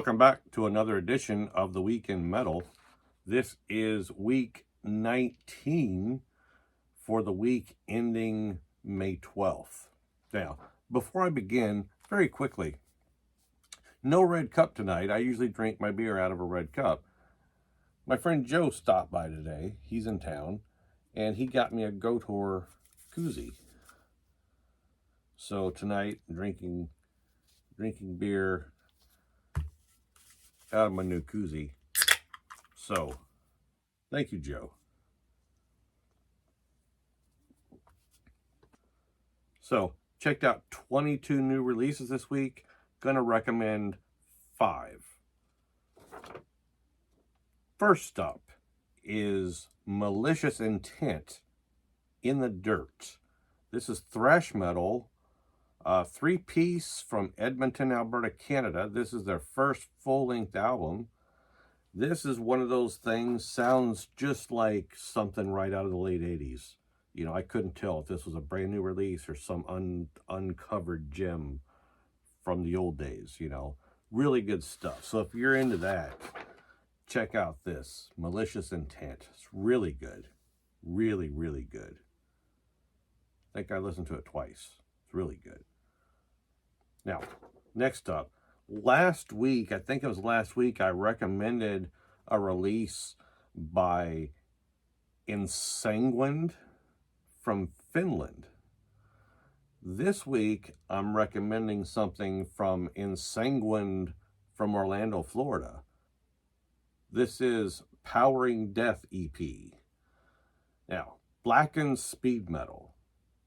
Welcome back to another edition of the Week in Metal. This is week 19 for the week ending May 12th. Now, before I begin, very quickly, no red cup tonight. I usually drink my beer out of a red cup. My friend Joe stopped by today. He's in town, and he got me a Gotor koozie. So tonight, drinking beer out of my new koozie. So, thank you, Joe. So, checked out 22 new releases this week. Gonna recommend 5. First up is Malicious Intent, In the Dirt. This is thrash metal, 3-piece from Edmonton, Alberta, Canada. This is their first full-length album. This is one of those things, sounds just like something right out of the late 80s. You know, I couldn't tell if this was a brand new release or some uncovered gem from the old days, you know. Really good stuff. So if you're into that, check out this, Malicious Intent. It's really good. Really, really good. I think I listened to it twice. It's really good. Now, next up, last week, I think it was last week, I recommended a release by Ensanguined from Finland. This week, I'm recommending something from Ensanguined from Orlando, Florida. This is Powering Death EP. Now, Blackened speed metal.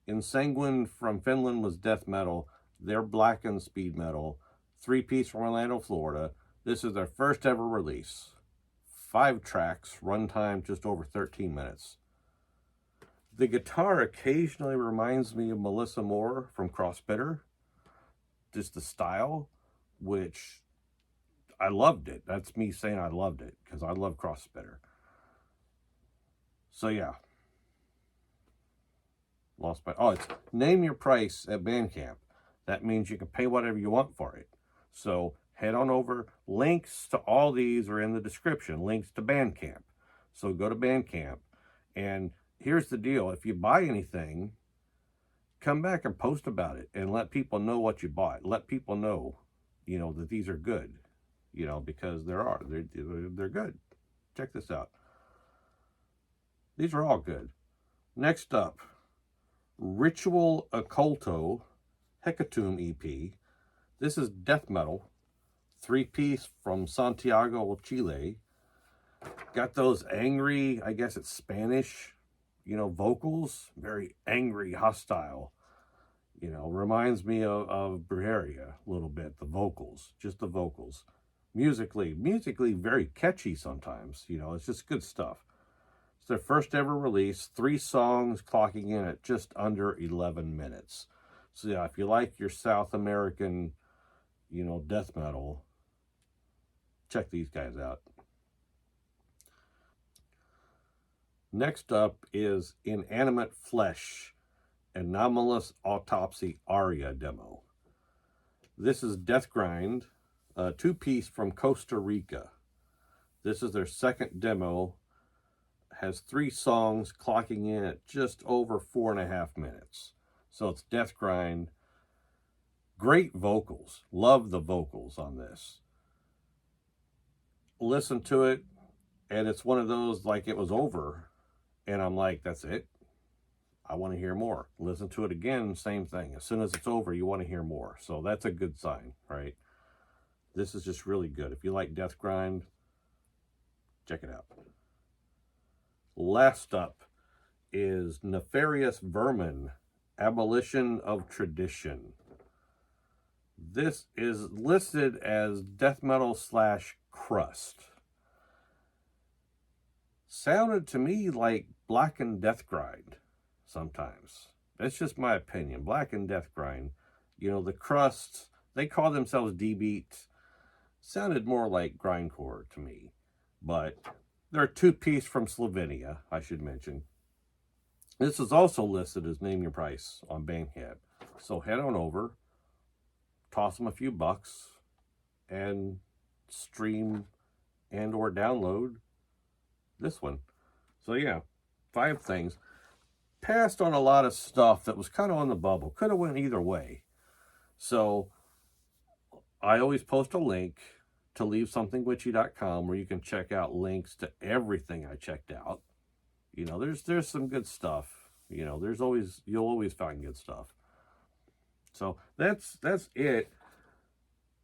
Ensanguined from Finland was death metal. They're Blackened speed metal. 3-piece from Orlando, Florida. This is their first ever release. 5 tracks, runtime just over 13 minutes. The guitar occasionally reminds me of Melissa Moore from Crust. Just the style, which I loved it. That's me saying I loved it, because I love Crust. So yeah. It's name your price at Bandcamp. That means you can pay whatever you want for it. So head on over. Links to all these are in the description. Links to Bandcamp. So go to Bandcamp. And here's the deal. If you buy anything, come back and post about it and let people know what you bought. Let people know, you know, that these are good, you know, because they're good. Check this out. These are all good. Next up, Ritual Occulto Hecatombe EP. This is death metal, 3-piece from Santiago, Chile. Got those angry, I guess it's Spanish, you know, vocals. Very angry, hostile. You know, reminds me of Aria a little bit. The vocals, just the vocals. Musically very catchy sometimes. You know, it's just good stuff. It's their first ever release. 3 songs, clocking in at just under 11 minutes. So yeah, if you like your South American, you know, death metal, check these guys out. Next up is Inanimate Flesh, Anomalous Autopsy Aria demo. This is Death Grind, a 2-piece from Costa Rica. This is their second demo. Has 3 songs, clocking in at just over 4.5 minutes. So it's Death Grind. Great vocals. Love the vocals on this. Listen to it, and it's one of those like it was over, and I'm like, that's it. I want to hear more. Listen to it again, same thing. As soon as it's over, you want to hear more. So that's a good sign, right? This is just really good. If you like Death Grind, check it out. Last up is Nefarious Vermin, Abolition of Tradition. This is listed as death metal / crust. Sounded to me like Blackened Death Grind sometimes. That's just my opinion. Blackened Death Grind. You know, the Crust, they call themselves D-Beat. Sounded more like Grindcore to me. But they're a 2-piece from Slovenia, I should mention. This is also listed as Name Your Price on Bandcamp. So head on over, toss them a few bucks, and stream and or download this one. So yeah, 5 things. Passed on a lot of stuff that was kind of on the bubble. Could have went either way. So I always post a link to leavesomethingwitchy.com where you can check out links to everything I checked out. You know, there's some good stuff. You know, you'll always find good stuff. So that's it.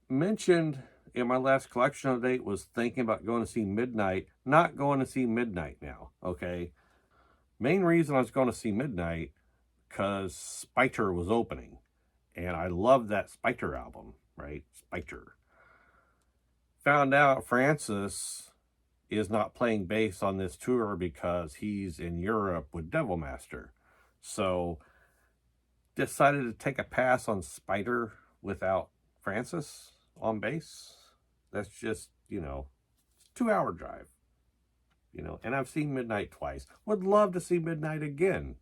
Mentioned in my last collection update was thinking about going to see Midnight. Not going to see Midnight now, okay? Main reason I was going to see Midnight because Spiter was opening. And I love that Spiter album, right? Spiter. Found out Francis is not playing bass on this tour because he's in Europe with Devilmaster. So decided to take a pass on Spiter without Francis on bass. That's just, you know, 2-hour drive. You know, and I've seen Midnight twice. Would love to see Midnight again.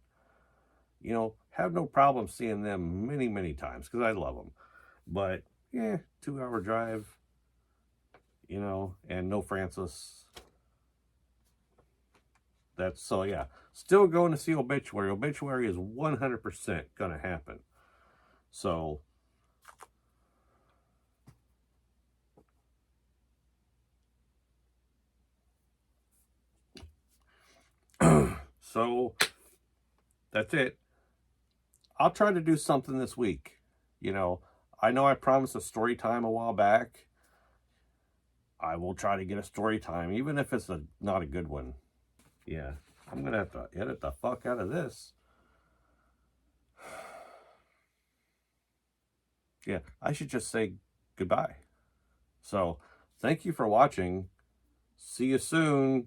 You know, have no problem seeing them many, many times because I love them. But, yeah, 2-hour drive, you know, and no Francis. So, yeah. Still going to see Obituary. Obituary is 100% going to happen. So, that's it. I'll try to do something this week. You know I promised a story time a while back. I will try to get a story time, even if it's not a good one. Yeah, I'm going to have to edit the fuck out of this. Yeah, I should just say goodbye. So, thank you for watching. See you soon.